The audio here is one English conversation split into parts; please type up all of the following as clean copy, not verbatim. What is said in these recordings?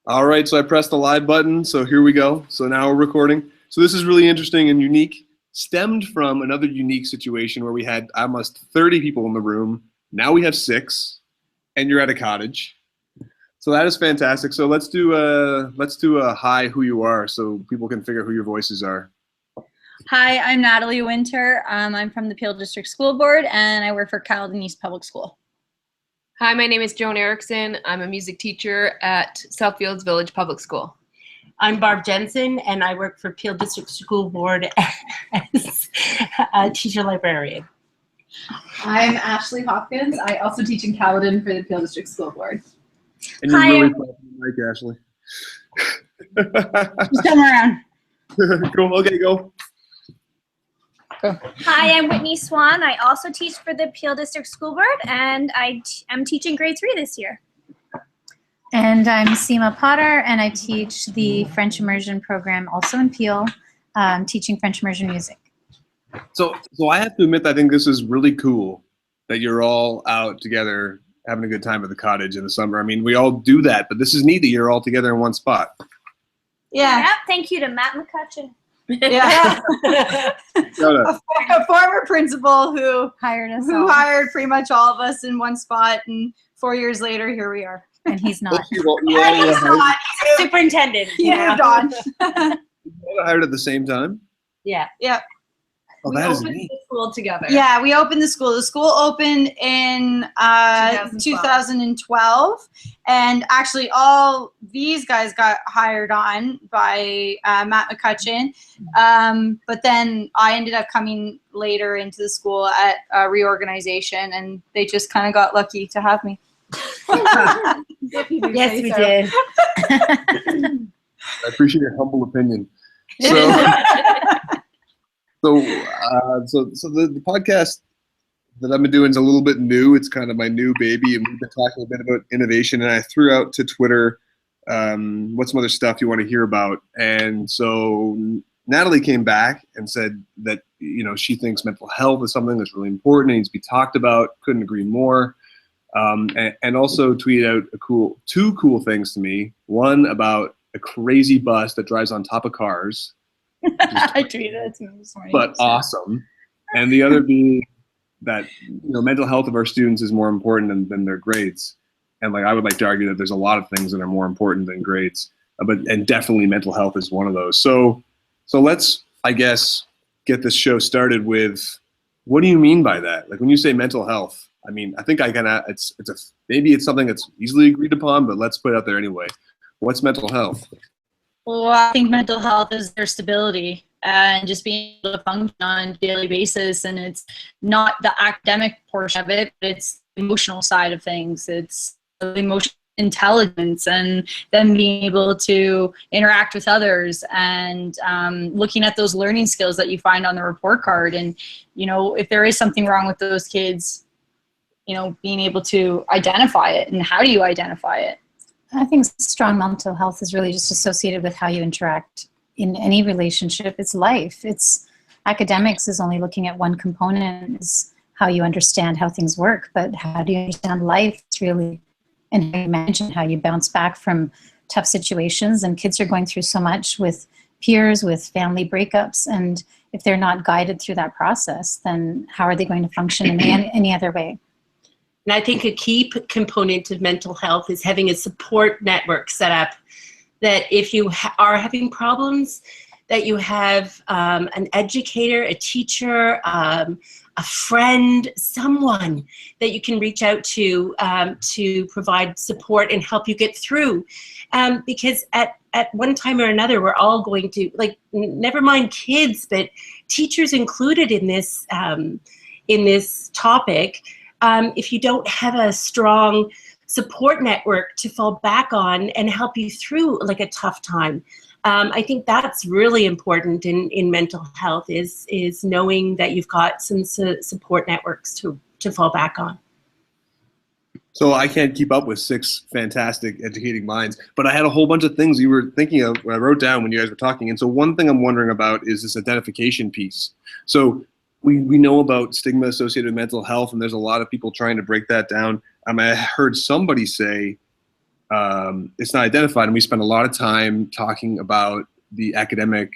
All right, so I pressed the live button, so here we go. So now we're recording. So this is really interesting and unique. Stemmed from another unique situation where we had almost 30 people in the room. Now we have 6, and you're at a cottage. So that is fantastic. So let's do a hi, who you are, so people can figure who your voices are. Hi, I'm Natalie Winter. I'm from the Peel District School Board, and I work for Caledon East Public School. Hi, my name is Joan Erickson. I'm a music teacher at Southfields Village Public School. I'm Barb Jensen, and I work for Peel District School Board as a teacher librarian. I'm Ashley Hopkins. I also teach in Caledon for the Peel District School Board. And you're really proud of the mic, Ashley. Just come around. Cool. Okay, go. Hi, I'm Whitney Swan. I also teach for the Peel District School Board, and I'm teaching grade 3 this year. And I'm Seema Potter, and I teach the French immersion program also in Peel, teaching French immersion music. So I have to admit that I think this is really cool that you're all out together having a good time at the cottage in the summer. I mean, we all do that, but this is neat that you're all together in one spot. Yeah. Yep, thank you to Matt McCutcheon. Yeah. a former principal who Hired us who all. hired pretty much all of us in one spot, and 4 years later, here we are. And he's not. He's not. Superintendent. He moved on. You all hired at the same time? Yeah. Yep. Oh, We that is opened neat. the school together. Yeah, we opened the school. The school opened in 2012, and actually all these guys got hired on by Matt McCutcheon, but then I ended up coming later into the school at reorganization, and they just kind of got lucky to have me. Yes, we did. I appreciate your humble opinion. So the podcast that I've been doing is a little bit new. It's kind of my new baby, and we've been talking a bit about innovation. And I threw out to Twitter, what's some other stuff you want to hear about? And so Natalie came back and said that she thinks mental health is something that's really important and needs to be talked about. Couldn't agree more. And also tweeted out two cool things to me. One about a crazy bus that drives on top of cars. I tweeted it to him this morning. But awesome. And the other being that mental health of our students is more important than their grades. And I would like to argue that there's a lot of things that are more important than grades, and definitely mental health is one of those. So let's, I guess, get this show started with, what do you mean by that? Like when you say mental health, I mean, I think maybe it's something that's easily agreed upon, but let's put it out there anyway. What's mental health? Well, I think mental health is their stability and just being able to function on a daily basis. And it's not the academic portion of it, but it's the emotional side of things. It's the emotional intelligence and them being able to interact with others and looking at those learning skills that you find on the report card. And, if there is something wrong with those kids, being able to identify it. And how do you identify it? I think strong mental health is really just associated with how you interact in any relationship. It's life. It's academics is only looking at one component, is how you understand how things work, but how do you understand life? It's really, and how you manage and how you bounce back from tough situations. And kids are going through so much with peers, with family breakups, and if they're not guided through that process, then how are they going to function in any other way? And I think a key component of mental health is having a support network set up, that if you are having problems, that you have an educator, a teacher, a friend, someone that you can reach out to provide support and help you get through. Because at one time or another, we're all going to, never mind kids, but teachers included in this topic. If you don't have a strong support network to fall back on and help you through a tough time, I think that's really important in mental health is knowing that you've got some support networks to fall back on. So I can't keep up with 6 fantastic educating minds, but I had a whole bunch of things you were thinking of when I wrote down when you guys were talking. And so one thing I'm wondering about is this identification piece. So we know about stigma associated with mental health, and there's a lot of people trying to break that down. I heard somebody say it's not identified, and we spend a lot of time talking about the academic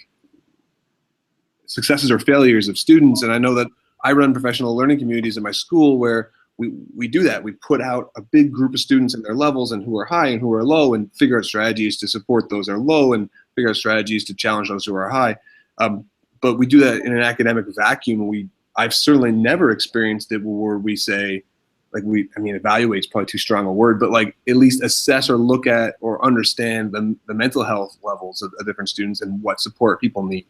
successes or failures of students. And I know that I run professional learning communities in my school where we do that. We put out a big group of students and their levels and who are high and who are low, and figure out strategies to support those who are low and figure out strategies to challenge those who are high. But we do that in an academic vacuum. I've certainly never experienced it where we say, like, evaluate is probably too strong a word, but like at least assess or look at or understand the mental health levels of different students and what support people need.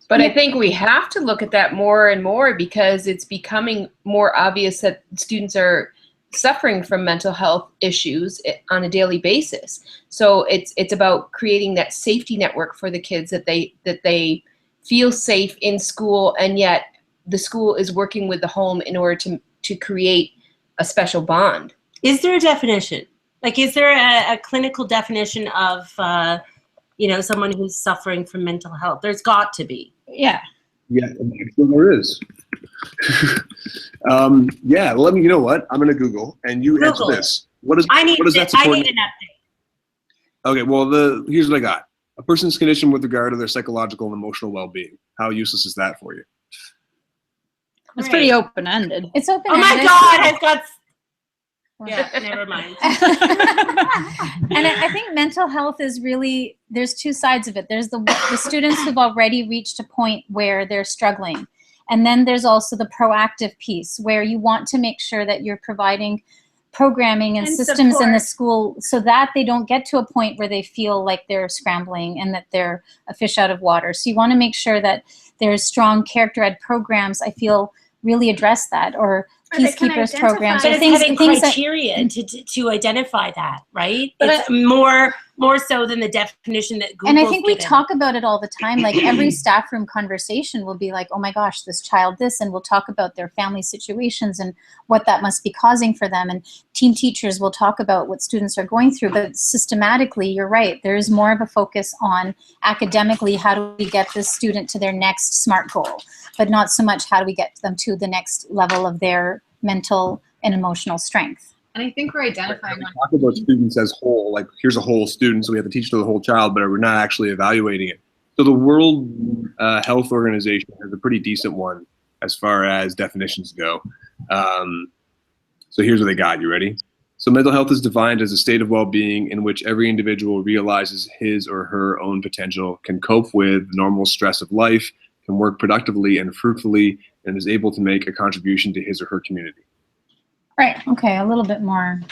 But I think we have to look at that more and more because it's becoming more obvious that students are suffering from mental health issues on a daily basis. So it's about creating that safety network for the kids, that they feel safe in school, and yet the school is working with the home in order to create a special bond. Is there a definition? Like, is there a clinical definition of, someone who's suffering from mental health? There's got to be. Yeah. Yeah, there is. Yeah, you know what? I'm going to Google, and you answer this. What does that support? I need an update. Okay, well, here's what I got. A person's condition with regard to their psychological and emotional well-being. How useless is that for you? It's pretty open-ended. It's open-ended. Oh my God, I've got... Yeah, never mind. And I think mental health is really, there's two sides of it. There's the students who've already reached a point where they're struggling. And then there's also the proactive piece where you want to make sure that you're providing programming and systems in the school so that they don't get to a point where they feel like they're scrambling and that they're a fish out of water. So you want to make sure that there's strong character ed programs, I feel, really address that, or peacekeepers programs, but or it's having things criteria to identify that, right? But it's more so than the definition that Google's and I think we given. talk about it all the time. Like every staff room conversation will be like, oh my gosh, this child this, and we'll talk about their family situations and what that must be causing for them. And team teachers will talk about what students are going through. But systematically, you're right, there is more of a focus on academically, how do we get this student to their next SMART goal, but not so much how do we get them to the next level of their mental and emotional strength. And I think we're identifying we talk about students as whole, like here's a whole student, so we have to teach to the whole child, but we're not actually evaluating it. So the World Health Organization has a pretty decent one as far as definitions go. So here's what they got. You ready? So mental health is defined as a state of well-being in which every individual realizes his or her own potential, can cope with the normal stress of life, can work productively and fruitfully, and is able to make a contribution to his or her community. Right. Okay. A little bit more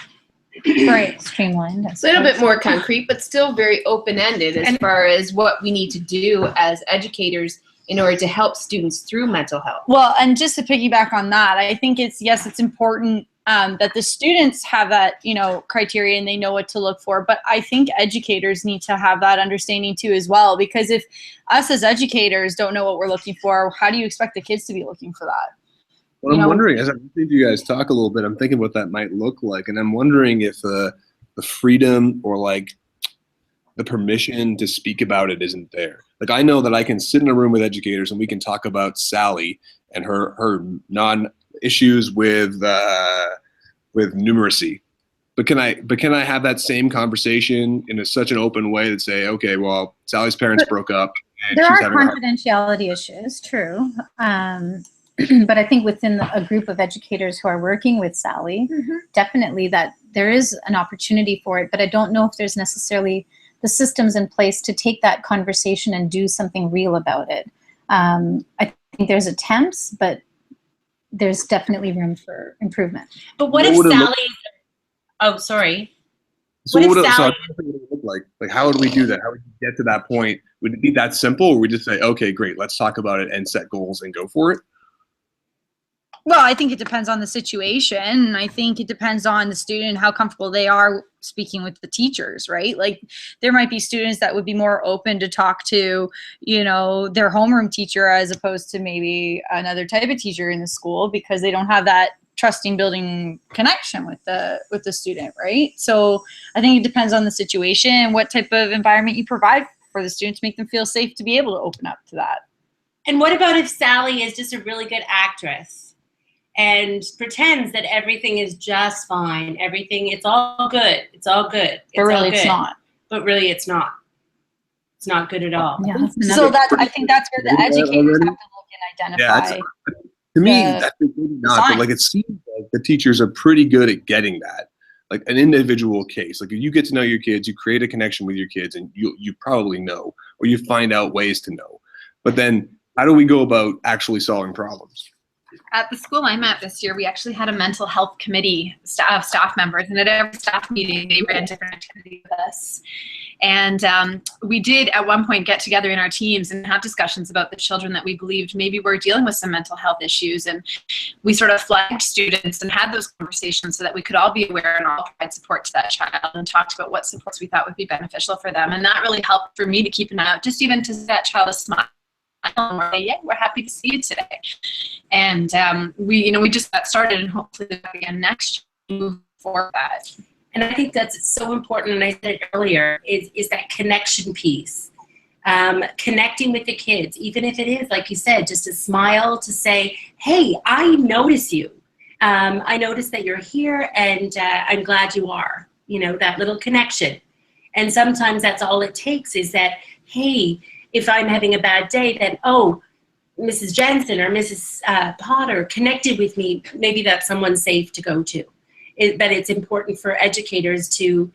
streamlined. A little bit more concrete, but still very open-ended as far as what we need to do as educators in order to help students through mental health. Well, and just to piggyback on that, I think it's important that the students have that, criteria and they know what to look for. But I think educators need to have that understanding too as well, because if us as educators don't know what we're looking for, how do you expect the kids to be looking for that? Well, I'm wondering, as I think you guys talk a little bit, I'm thinking what that might look like. And I'm wondering if the freedom or like the permission to speak about it isn't there. Like, I know that I can sit in a room with educators and we can talk about Sally and her non-issues with numeracy. But can I have that same conversation in such an open way that say, okay, well, Sally's parents broke up. And there she's are confidentiality issues, true. But I think within a group of educators who are working with Sally, definitely that there is an opportunity for it. But I don't know if there's necessarily the systems in place to take that conversation and do something real about it. I think there's attempts, but there's definitely room for improvement. But what if Sally? Oh, sorry. So what would it look like? Like, how would we do that? How would we get to that point? Would it be that simple, or would we just say, okay, great, let's talk about it and set goals and go for it? Well, I think it depends on the situation. I think it depends on the student, how comfortable they are speaking with the teachers, right? Like, there might be students that would be more open to talk to, their homeroom teacher as opposed to maybe another type of teacher in the school, because they don't have that trusting building connection with the student, right? So I think it depends on the situation and what type of environment you provide for the student to make them feel safe to be able to open up to that. And what about if Sally is just a really good actress? and pretends that everything is just fine. It's all good. It's all good. But really, it's not. But really, it's not. It's not good at all. Yeah, that's So another. I think that's where the educators have to look and identify. To me, the- I think maybe not, but like it seems like the teachers are pretty good at getting that. Like an individual case, like if you get to know your kids, you create a connection with your kids, and you probably know, or you find out ways to know. But then, how do we go about actually solving problems? At the school I'm at this year, we actually had a mental health committee of staff members, and at every staff meeting, they ran different activities with us. And we did at one point get together in our teams and have discussions about the children that we believed maybe were dealing with some mental health issues. And we sort of flagged students and had those conversations so that we could all be aware and all provide support to that child, and talked about what supports we thought would be beneficial for them. And that really helped for me to keep an eye out, just even to that child a smile. Yeah, we're happy to see you today. And we just got started, and hopefully again next year move forward with that. And I think that's so important, and I said it earlier, is that connection piece. Connecting with the kids, even if it is, like you said, just a smile to say, hey, I notice you. I notice that you're here, and I'm glad you are. That little connection. And sometimes that's all it takes, is that, hey, if I'm having a bad day, then, oh, Mrs. Jensen or Mrs. Potter connected with me. Maybe that's someone safe to go to. But it's important for educators to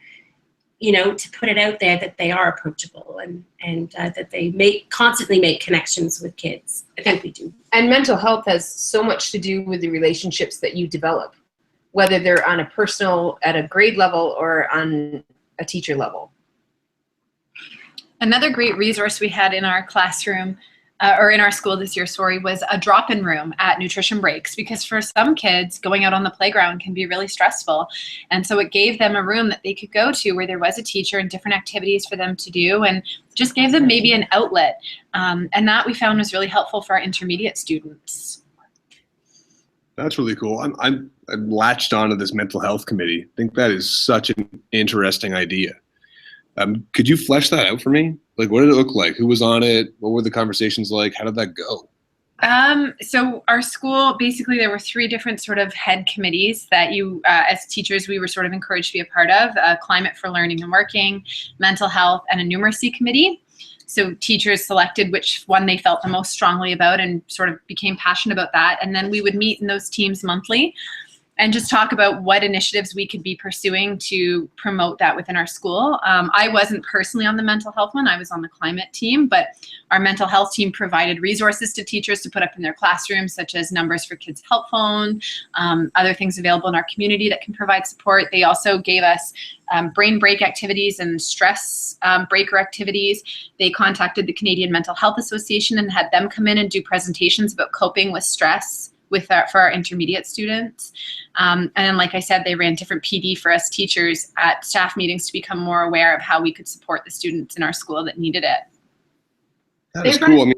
put it out there that they are approachable and that they constantly make connections with kids. I think we do. And mental health has so much to do with the relationships that you develop, whether they're on at a grade level or on a teacher level. Another great resource we had in our classroom, or in our school this year, was a drop-in room at nutrition breaks, because for some kids, going out on the playground can be really stressful. And so it gave them a room that they could go to where there was a teacher and different activities for them to do, and just gave them maybe an outlet. And that we found was really helpful for our intermediate students. That's really cool. I'm latched onto this mental health committee. I think that is such an interesting idea. Could you flesh that out for me? Like, what did it look like? Who was on it? What were the conversations like? How did that go? So our school, basically there were 3 different sort of head committees that as teachers, we were sort of encouraged to be a part of: Climate for Learning and Working, Mental Health, and a Numeracy committee. So teachers selected which one they felt the most strongly about and sort of became passionate about that. And then we would meet in those teams monthly and just talk about what initiatives we could be pursuing to promote that within our school. I wasn't personally on the mental health one. I was on the climate team, but our mental health team provided resources to teachers to put up in their classrooms, such as numbers for Kids Help Phone, other things available in our community that can provide support. They also gave us brain break activities and stress breaker activities. They contacted the Canadian Mental Health Association and had them come in and do presentations about coping with stress for our intermediate students. And then, like I said, they ran different PD for us teachers at staff meetings to become more aware of how we could support the students in our school that needed it. That is cool. I mean,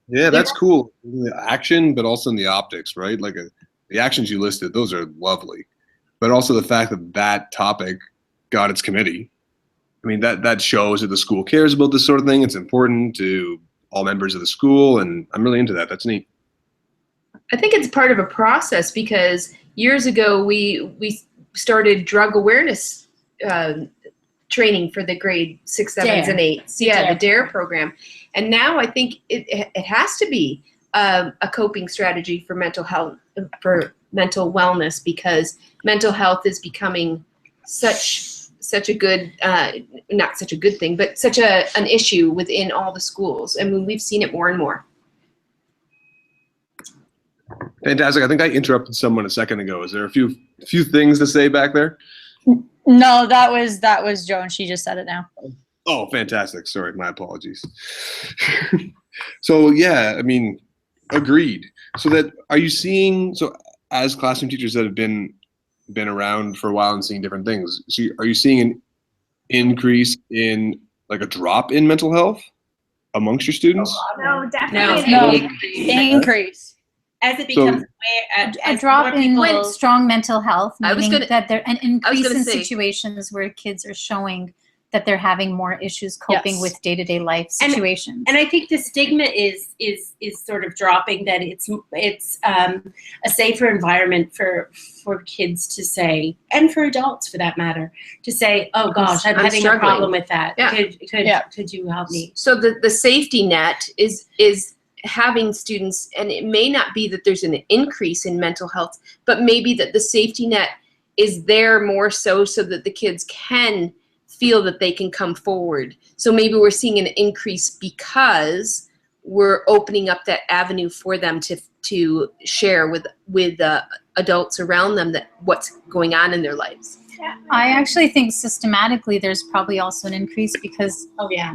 yeah, that's cool. The action, but also in the optics, right? Like the actions you listed, those are lovely. But also the fact that topic got its committee. I mean, that shows that the school cares about this sort of thing. It's important to all members of the school, and I'm really into that. That's neat. I think it's part of a process, because years ago we started drug awareness training for the grade 6, 7s, and 8s. Yeah, the DARE program. And now I think it has to be a coping strategy for mental health, for mental wellness, because mental health is becoming such a good, not such a good thing, but such an issue within all the schools. I mean, we've seen it more and more. Fantastic. I think I interrupted someone a second ago. Is there a few things to say back there? No, that was Joan. She just said it now. Oh, fantastic. Sorry, my apologies. So yeah, I mean, agreed. So that are you seeing? So as classroom teachers that have been around for a while and seeing different things, so are you seeing an increase in, like, a drop in mental health amongst your students? No, definitely. No, increase. As it becomes A drop in strong mental health, I was meaning gonna- that there an increase in say- situations where kids are showing that they're having more issues coping Yes. with day-to-day life situations. And I think the stigma is sort of dropping, that it's a safer environment for kids to say, and for adults for that matter, to say, oh gosh, I'm having a problem with that. Yeah. Could you help me? So the safety net is having students, and it may not be that there's an increase in mental health, but maybe that the safety net is there more so that the kids can feel that they can come forward. So maybe we're seeing an increase because we're opening up that avenue for them to share with adults around them that what's going on in their lives. I actually think systematically there's probably also an increase because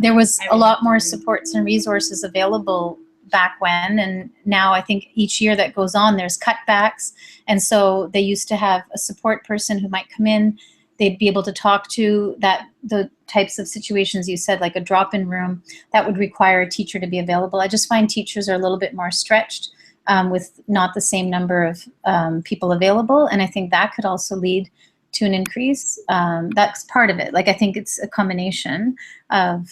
there was I a lot more supports and resources available back when, and now I think each year that goes on there's cutbacks, and so they used to have a support person who might come in, they'd be able to talk to the types of situations you said, like a drop-in room that would require a teacher to be available. I just find teachers are a little bit more stretched with not the same number of people available, and I think that could also lead to an increase. That's part of it. Like, I think it's a combination of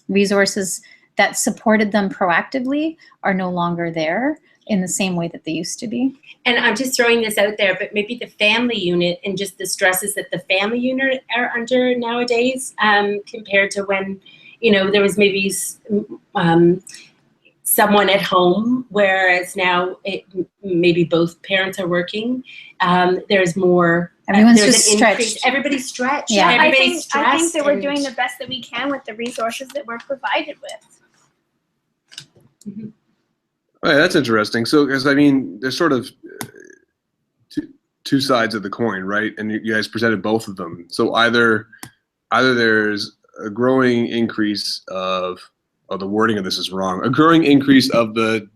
resources that supported them proactively are no longer there in the same way that they used to be. And I'm just throwing this out there, but maybe the family unit and just the stresses that the family unit are under nowadays, compared to when, there was maybe someone at home, whereas now maybe both parents are working. There's more. Everyone's there's just an stretched. increase. Everybody's stretched. Yeah. Everybody's I think that we're and- doing the best that we can with the resources that we're provided with. Oh, yeah, that's interesting. So, because there's sort of two sides of the coin, right? And you guys presented both of them. So either there's a growing increase of, the wording of this is wrong, a growing increase of the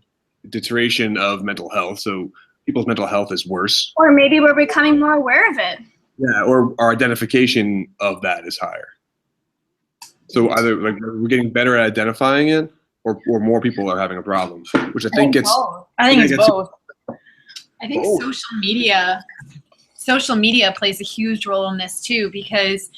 deterioration of mental health. So people's mental health is worse. Or maybe we're becoming more aware of it. Yeah, or our identification of that is higher. So either like we're getting better at identifying it, or more people are having a problem, which I think it's. I think it's both. I think social media plays a huge role in this too, because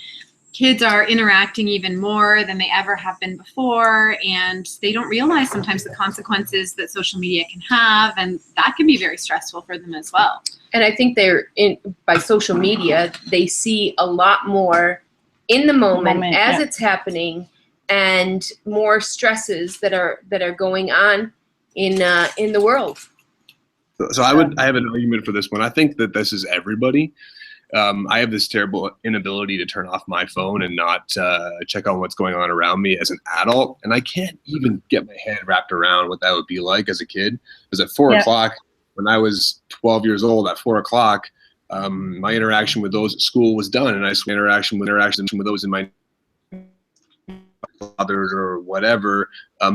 kids are interacting even more than they ever have been before, and they don't realize sometimes the consequences that social media can have, and that can be very stressful for them as well. And I think by social media, they see a lot more in the moment as it's happening, and more stresses that are going on in the world. So I have an argument for this one. I think that this is everybody. I have this terrible inability to turn off my phone and not check on what's going on around me as an adult, and I can't even get my head wrapped around what that would be like as a kid. Because at 4 o'clock, when I was 12 years old, at 4 o'clock, my interaction with those at school was done, and I interaction with those in my others or whatever,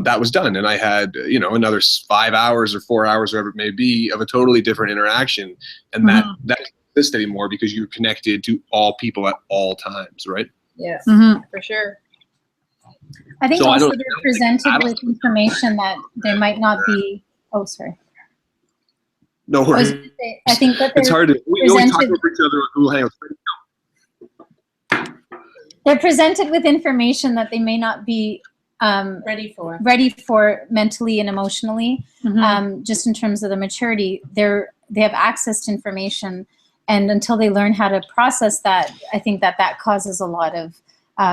that was done, and I had another 5 hours or 4 hours, whatever it may be, of a totally different interaction, and that doesn't exist anymore because you're connected to all people at all times, right? Yes, for sure. I think So also they're presented with information that there might not be. Oh, sorry. No worries. I think that It's hard to. We always talk over each other on Google Hangouts. They're presented with information that they may not be ready for mentally and emotionally. Just in terms of the maturity, they have access to information, and until they learn how to process that, I think that causes a lot of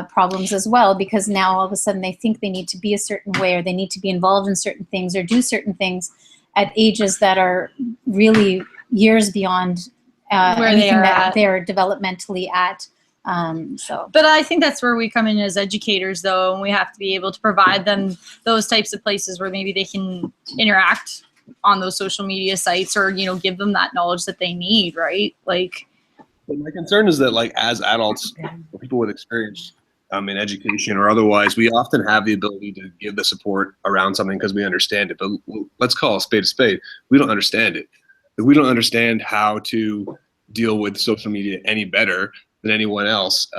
problems as well, because now all of a sudden they think they need to be a certain way, or they need to be involved in certain things or do certain things at ages that are really years beyond Where they are at. they're developmentally at. But I think that's where we come in as educators, though, and we have to be able to provide them those types of places where maybe they can interact on those social media sites, or give them that knowledge that they need, right? Like, but my concern is that, like, as adults or people with experience in education or otherwise, we often have the ability to give the support around something because we understand it. But let's call a spade a spade. We don't understand it. We don't understand how to deal with social media any better than anyone else,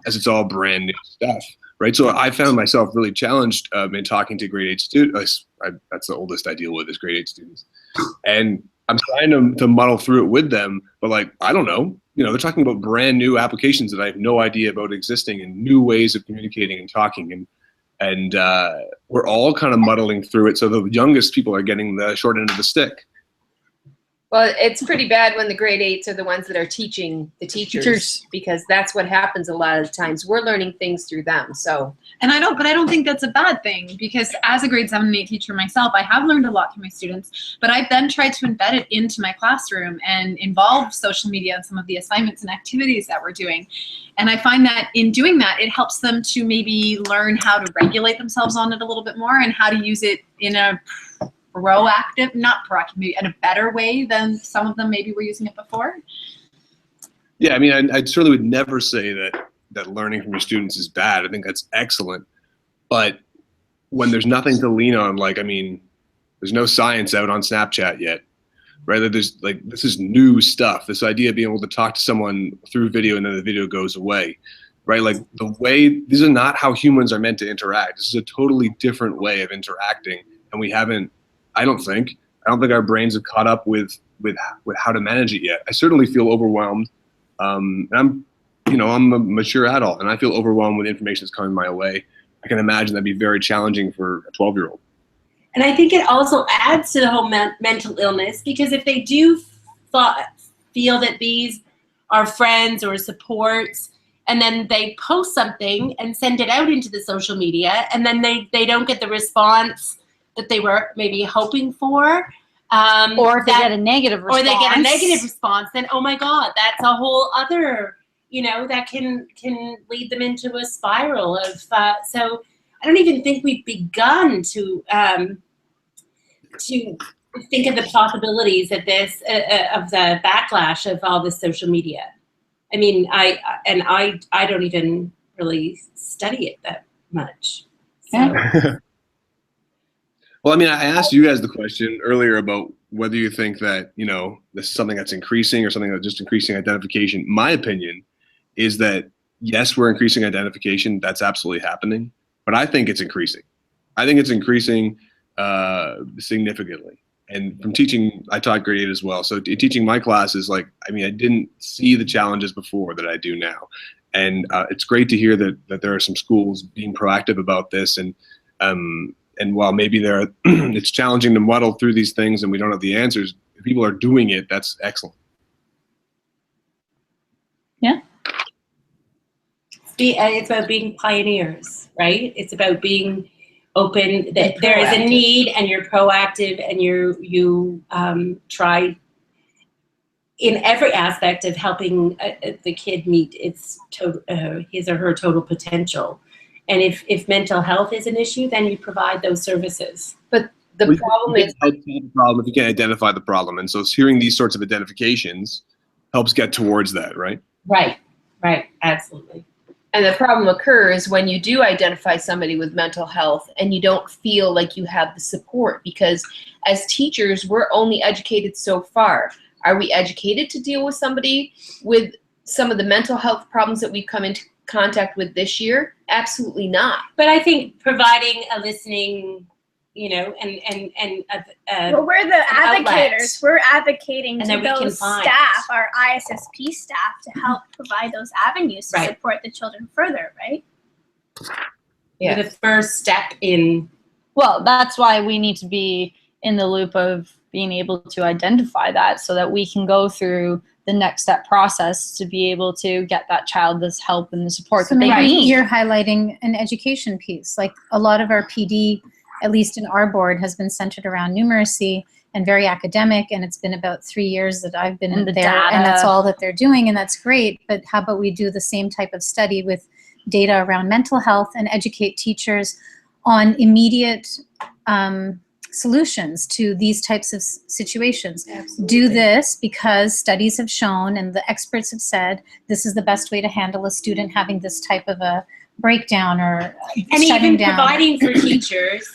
as it's all brand new stuff, right? So I found myself really challenged in talking to grade 8 students. That's the oldest I deal with is grade 8 students, and I'm trying to muddle through it with them, but like, I don't know. You know, they're talking about brand new applications that I have no idea about existing and new ways of communicating and talking. And we're all kind of muddling through it. So the youngest people are getting the short end of the stick. Well, it's pretty bad when the grade 8s are the ones that are teaching the teachers, because that's what happens a lot of the times. We're learning things through them. So, and I don't think that's a bad thing, because as a grade 7 and 8 teacher myself, I have learned a lot from my students, but I've then tried to embed it into my classroom and involve social media in some of the assignments and activities that we're doing. And I find that in doing that, it helps them to maybe learn how to regulate themselves on it a little bit more and how to use it in a not proactive, maybe in a better way than some of them maybe were using it before. Yeah, I mean, I certainly would never say that learning from your students is bad. I think that's excellent. But when there's nothing to lean on, like, I mean, there's no science out on Snapchat yet, right? There's like, this is new stuff. This idea of being able to talk to someone through video and then the video goes away, right? Like these are not how humans are meant to interact. This is a totally different way of interacting. And I don't think our brains have caught up with how to manage it yet. I certainly feel overwhelmed. I'm a mature adult, and I feel overwhelmed with information that's coming my way. I can imagine that'd be very challenging for a 12-year-old. And I think it also adds to the whole mental illness, because if they do feel that these are friends or supports, and then they post something and send it out into the social media, and then they don't get the response that they were maybe hoping for, or if they get a negative response, then oh my God, that's a whole other, that can lead them into a spiral of. So I don't even think we've begun to think of the possibilities of this of the backlash of all this social media. I mean, I don't even really study it that much. So. Yeah. Well, I mean, I asked you guys the question earlier about whether you think that, this is something that's increasing or something that's just increasing identification. My opinion is that, yes, we're increasing identification. That's absolutely happening. But I think it's increasing. I think it's increasing significantly. And from teaching, I taught grade 8 as well. So teaching my classes, I didn't see the challenges before that I do now. And it's great to hear that there are some schools being proactive about this. And while maybe it's challenging to muddle through these things and we don't have the answers, if people are doing it, that's excellent. Yeah. It's about being pioneers, right? It's about being open, that there is a need and you're proactive and you try in every aspect of helping the kid meet its his or her total potential. And if mental health is an issue, then you provide those services. But the problem is help solve the problem if you can identify the problem. And so hearing these sorts of identifications helps get towards that, right? Right, absolutely. And the problem occurs when you do identify somebody with mental health and you don't feel like you have the support, because as teachers, we're only educated so far. Are we educated to deal with somebody with some of the mental health problems that we've come into contact with this year? Absolutely not. But I think providing a listening, well, we're the advocators. outlet. We're advocating And to then we can those find. staff, our ISSP staff, to help provide those avenues to Right. support the children further, right? Yeah. The first step in. Well, that's why we need to be in the loop of being able to identify that, so that we can go through the next step process to be able to get that child this help and the support So that they maybe need. you're highlighting an education piece. Like a lot of our PD, at least in our board, has been centered around numeracy and very academic. And it's been about 3 years that I've been And the there, and data. that's all that they're doing, and that's great. But how about we do the same type of study with data around mental health and educate teachers on immediate solutions to these types of situations. Do this because studies have shown and the experts have said this is the best way to handle a student having this type of a breakdown or And shutting even down. providing for teachers,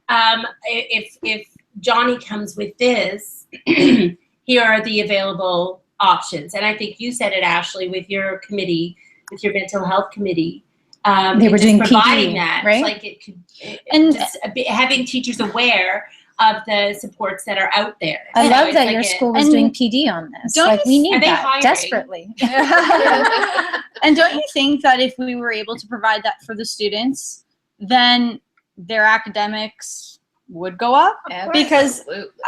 if Johnny comes with this, here are the available options. And I think you said it, Ashley, with your committee, with your mental health committee. They were just doing providing PD, that, right? like it could, And- just having teachers aware of the supports that are out there. I You know, love it's that like your a- school was and doing PD on this. don't Like, you we s- need Are they that hiring? desperately. And don't you think that if we were able to provide that for the students, then their academics would go up? Because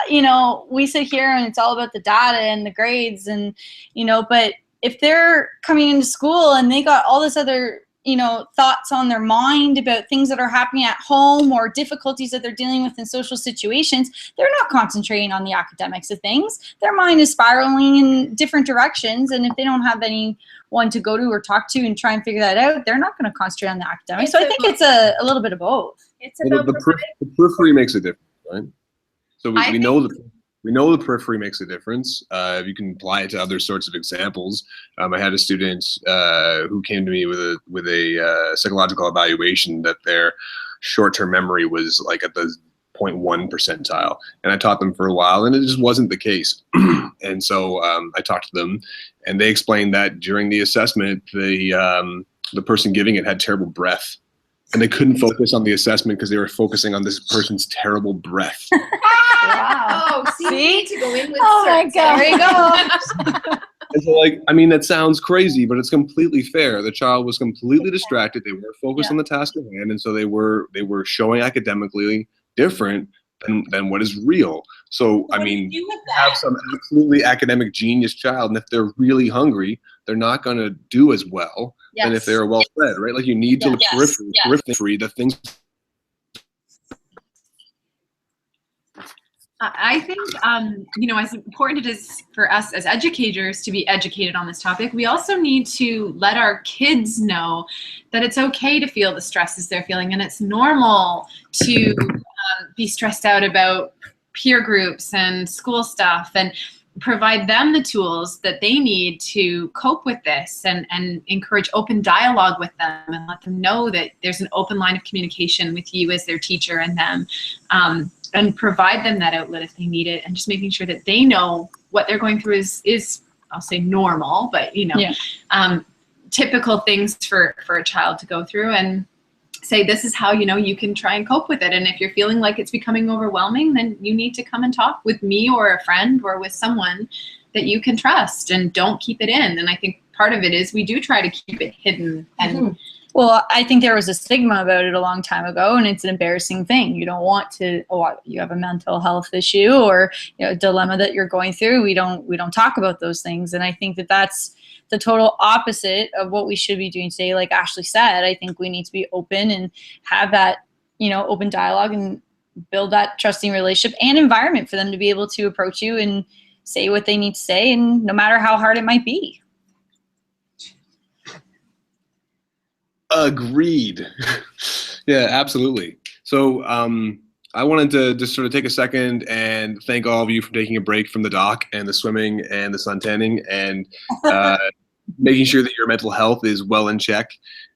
you know, we sit here and it's all about the data and the grades, and you know, but if they're coming into school and they got all this other, you know, thoughts on their mind about things that are happening at home or difficulties that they're dealing with in social situations, they're not concentrating on the academics of things. Their mind is spiraling in different directions, and if they don't have anyone to go to or talk to and try and figure that out, they're not going to concentrate on the academics. So I think it's a little bit of both. It's Well, about the periphery makes a difference, right? So I we know the periphery makes a difference. You can apply it to other sorts of examples. I had a student who came to me with a psychological evaluation that their short-term memory was like at the 0.1 percentile, and I taught them for a while, and it just wasn't the case. And so I talked to them, and they explained that during the assessment, the person giving it had terrible breath. And they couldn't focus on the assessment because they were focusing on this person's terrible breath. Oh, see, you need to go in with Oh my certs. God. There you go. And so, like, I mean, that sounds crazy, but it's completely fair. The child was completely distracted. They weren't focused on the task at hand, and so they were showing academically different than what is real. So, I mean, do with you have some absolutely academic genius child, and if they're really hungry, they're not going to do as well than if they're well fed, right? Like, you need to look periphery, the things. I think, you know, as important it is for us as educators to be educated on this topic, we also need to let our kids know that it's okay to feel the stresses they're feeling, and it's normal to be stressed out about peer groups and school stuff, and provide them the tools that they need to cope with this, and encourage open dialogue with them, and let them know that there's an open line of communication with you as their teacher and them. And provide them that outlet if they need it, and just making sure that they know what they're going through is I'll say normal, but you know, typical things for a child to go through, and say this is how, you know, you can try and cope with it. And if you're feeling like it's becoming overwhelming, then you need to come and talk with me or a friend or with someone that you can trust, and don't keep it in. And I think part of it is we do try to keep it hidden. And Well, I think there was a stigma about it a long time ago, and it's an embarrassing thing. You don't want to, you have a mental health issue or, you know, a dilemma that you're going through. We don't talk about those things. And I think that that's the total opposite of what we should be doing today. Like Ashley said, I think we need to be open and have that, you know, open dialogue and build that trusting relationship and environment for them to be able to approach you and say what they need to say, and no matter how hard it might be. Agreed. Yeah, absolutely. So I wanted to just sort of take a second and thank all of you for taking a break from the dock and the swimming and the sun tanning, and making sure that your mental health is well in check.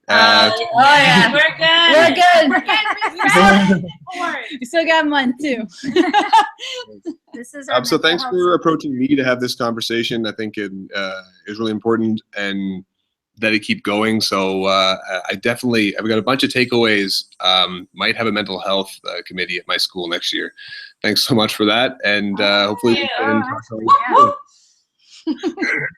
Yeah, We're good. we're good. We still got one too. This is our So mental thanks health for approaching me to have this conversation. I think it is really important, and that it keep going. So I've got a bunch of takeaways. Might have a mental health committee at my school next year. Thanks so much for that, and hopefully we can talk about it.